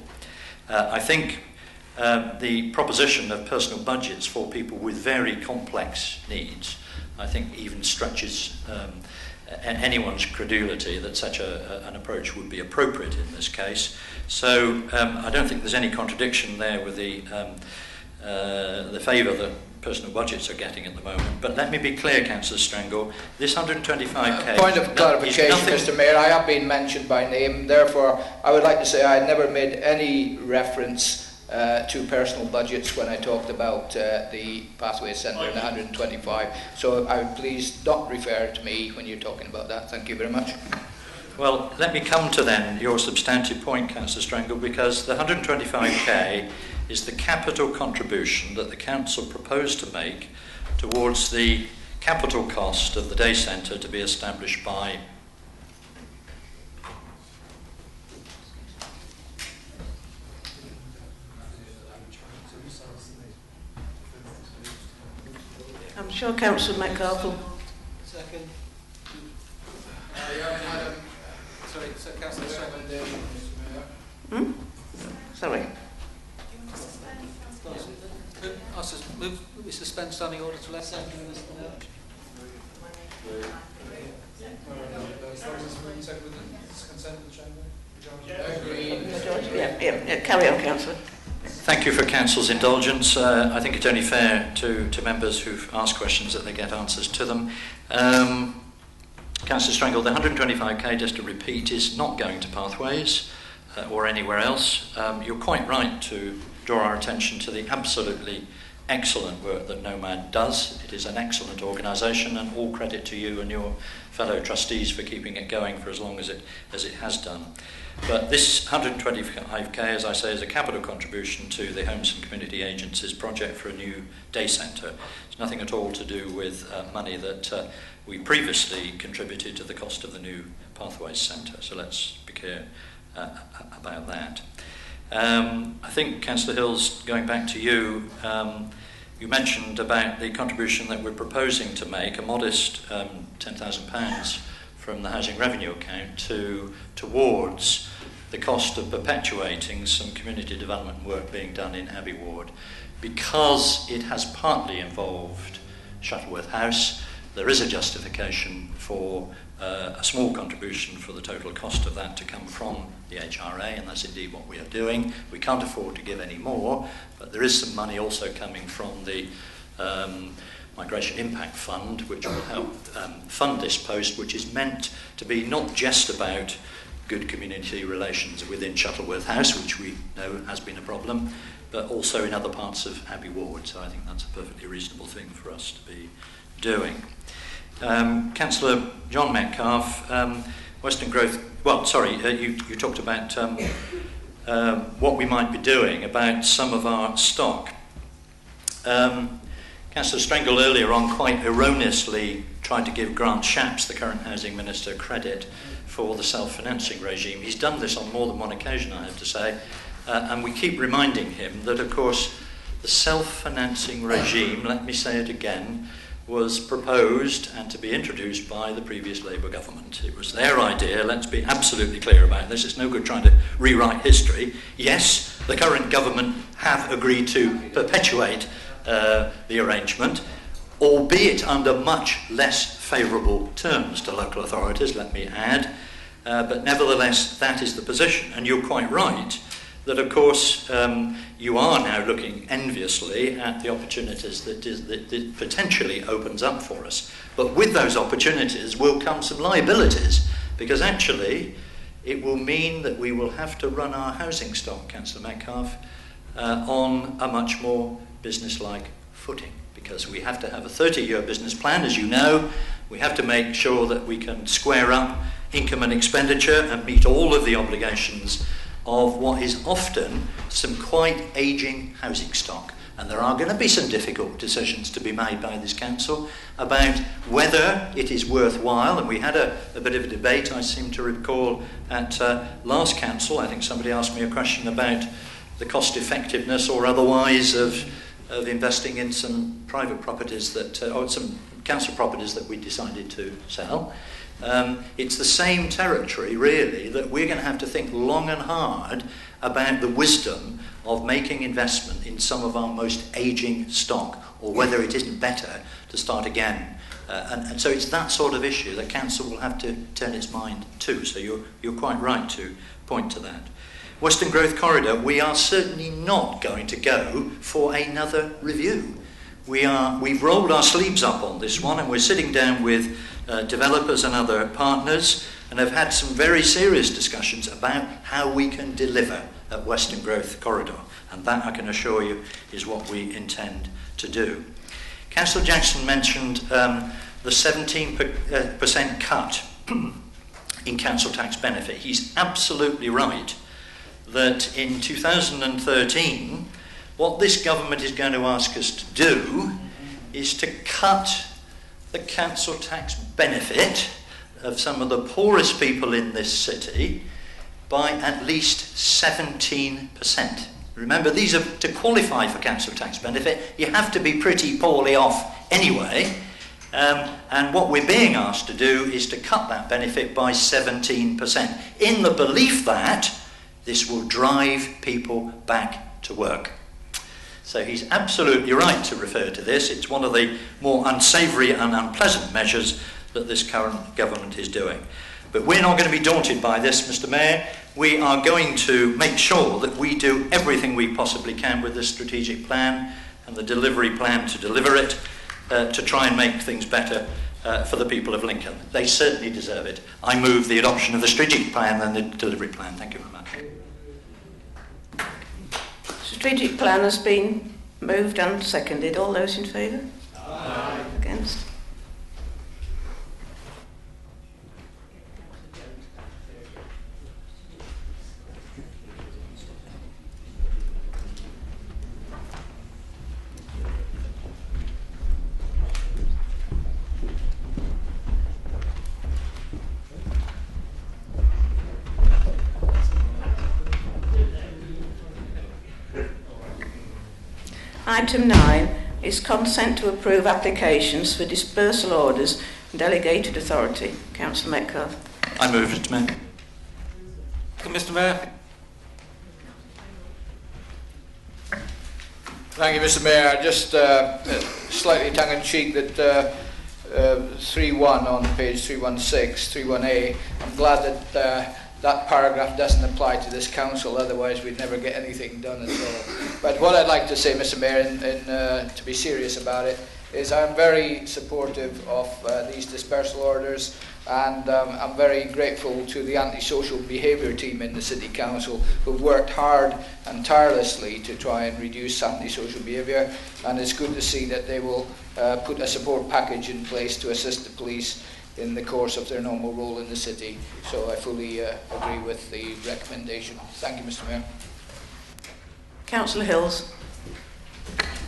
I think the proposition of personal budgets for people with very complex needs, I think even stretches anyone's credulity that such an approach would be appropriate in this case. So I don't think there's any contradiction there with the favour that personal budgets are getting at the moment. But let me be clear, Councillor Strangle, this 125k... Point of clarification, Mr Mayor, I have been mentioned by name, therefore I would like to say I never made any reference to personal budgets when I talked about the Pathways Centre and 125, so I would please not refer to me when you're talking about that. Thank you very much. Well, let me come to then your substantive point, Councillor Strangle, because the 125k is the capital contribution that the council proposed to make towards the capital cost of the day centre to be established by Sure, Councillor McCarthy. Second. Sorry, Councillor Strangle. Hmm? Sorry. We suspend standing order to left. Yeah, carry on, Councillor. Thank you for Council's indulgence. I think it's only fair to members who've asked questions that they get answers to them. Councillor Strangle, the 125k, just to repeat, is not going to Pathways or anywhere else. You're quite right to draw our attention to the absolutely excellent work that Nomad does. It is an excellent organisation, and all credit to you and your fellow trustees for keeping it going for as long as it has done. But this 125k, as I say, is a capital contribution to the Homes and Community Agencies project for a new day centre. It's nothing at all to do with money that we previously contributed to the cost of the new Pathways Centre. So let's be clear about that. I think, Councillor Hills, going back to you, you mentioned about the contribution that we're proposing to make, a modest £10,000 from the housing revenue account towards the cost of perpetuating some community development work being done in Abbey Ward. Because it has partly involved Shuttleworth House, there is a justification for a small contribution for the total cost of that to come from the HRA, and that's indeed what we are doing. We can't afford to give any more, but there is some money also coming from the Migration Impact Fund, which will help fund this post, which is meant to be not just about good community relations within Shuttleworth House, which we know has been a problem, but also in other parts of Abbey Ward. So I think that's a perfectly reasonable thing for us to be doing. Councillor John Metcalfe, Western Growth, well, sorry, you talked about what we might be doing about some of our stock. Councillor Strangle earlier on quite erroneously tried to give Grant Shapps, the current Housing Minister, credit for the self-financing regime. He's done this on more than one occasion, I have to say, and we keep reminding him that, of course, the self-financing regime, let me say it again, was proposed and to be introduced by the previous Labour government. It was their idea. Let's be absolutely clear about this. It's no good trying to rewrite history. Yes, the current government have agreed to perpetuate the arrangement, albeit under much less favourable terms to local authorities, let me add. But nevertheless, that is the position. And you're quite right that, of course, you are now looking enviously at the opportunities that potentially opens up for us. But with those opportunities will come some liabilities, because actually it will mean that we will have to run our housing stock, Councillor Metcalfe, on a much more business-like footing, because we have to have a 30-year business plan, as you know. We have to make sure that we can square up income and expenditure and meet all of the obligations of what is often some quite ageing housing stock. And there are going to be some difficult decisions to be made by this council about whether it is worthwhile. And we had a bit of a debate, I seem to recall, at last council. I think somebody asked me a question about the cost effectiveness or otherwise of investing in some private properties that, or some council properties that we decided to sell. It's the same territory, really, that we're going to have to think long and hard about the wisdom of making investment in some of our most ageing stock, or whether it isn't better to start again. And so it's that sort of issue that council will have to turn its mind to. So you're quite right to point to that. Western Growth Corridor, we are certainly not going to go for another review. We've rolled our sleeves up on this one, and we're sitting down with developers and other partners, and have had some very serious discussions about how we can deliver at Western Growth Corridor, and that, I can assure you, is what we intend to do. Councillor Jackson mentioned the 17% cut in council tax benefit. He's absolutely right that in 2013, what this government is going to ask us to do is to cut the council tax benefit of some of the poorest people in this city by at least 17%. Remember, these are to qualify for council tax benefit. You have to be pretty poorly off anyway. And what we're being asked to do is to cut that benefit by 17%, in the belief that this will drive people back to work. So he's absolutely right to refer to this. It's one of the more unsavoury and unpleasant measures that this current government is doing. But we're not going to be daunted by this, Mr. Mayor. We are going to make sure that we do everything we possibly can with this strategic plan and the delivery plan to deliver it, to try and make things better for the people of Lincoln. They certainly deserve it. I move the adoption of the strategic plan and the delivery plan. Thank you very much. Strategic plan has been moved and seconded. All those in favour? Aye. Against? Item 9 is consent to approve applications for dispersal orders and delegated authority. Councillor Metcalfe. I move, Mr. Mayor. Mr. Mayor. Thank you, Mr. Mayor. Just slightly tongue-in-cheek that 3.1 on page 316, 3.1a, I'm glad that that paragraph doesn't apply to this council, otherwise we'd never get anything done at all. But what I'd like to say, Mr. Mayor, and to be serious about it, is I'm very supportive of these dispersal orders, and I'm very grateful to the antisocial behaviour team in the City Council who've worked hard and tirelessly to try and reduce antisocial behaviour, and it's good to see that they will put a support package in place to assist the police in the course of their normal role in the city. So I fully agree with the recommendation. Thank you, Mr. Mayor. Councillor Hills.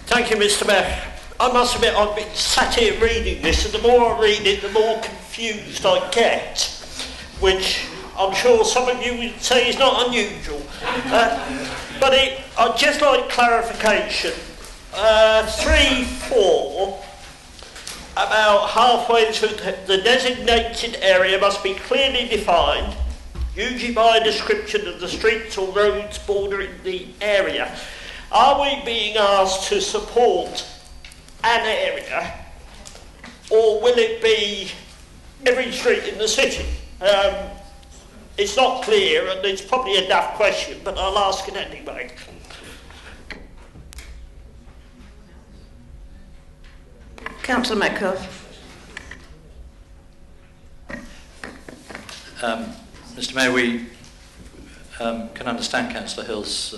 Thank you, Mr. Mayor. I must admit, I've been sat here reading this, and the more I read it, the more confused I get, which I'm sure some of you would say is not unusual. But I'd just like clarification. 3.4, about halfway through, the designated area must be clearly defined, usually by a description of the streets or roads bordering the area. Are we being asked to support an area, or will it be every street in the city? It's not clear, and it's probably a daft question, but I'll ask it anyway. Councillor Metcalfe. Mr. Mayor, we can understand Councillor Hill's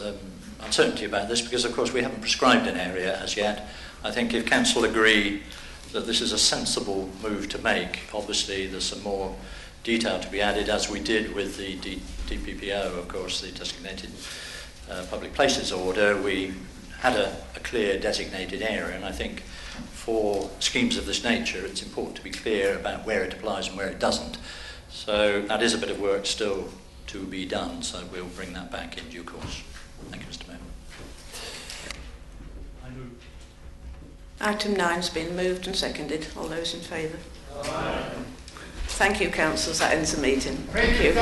uncertainty about this because, of course, we haven't prescribed an area as yet. I think if Council agree that this is a sensible move to make, obviously there's some more detail to be added, as we did with the DPPO, of course, the Designated Public Places Order. We had a clear designated area, and I think for schemes of this nature it's important to be clear about where it applies and where it doesn't. So that is a bit of work still to be done, so we'll bring that back in due course. Thank you, Mr. Mayor. Item 9 has been moved and seconded. All those in favour? Aye. Thank you, councillors. That ends the meeting. Thank you.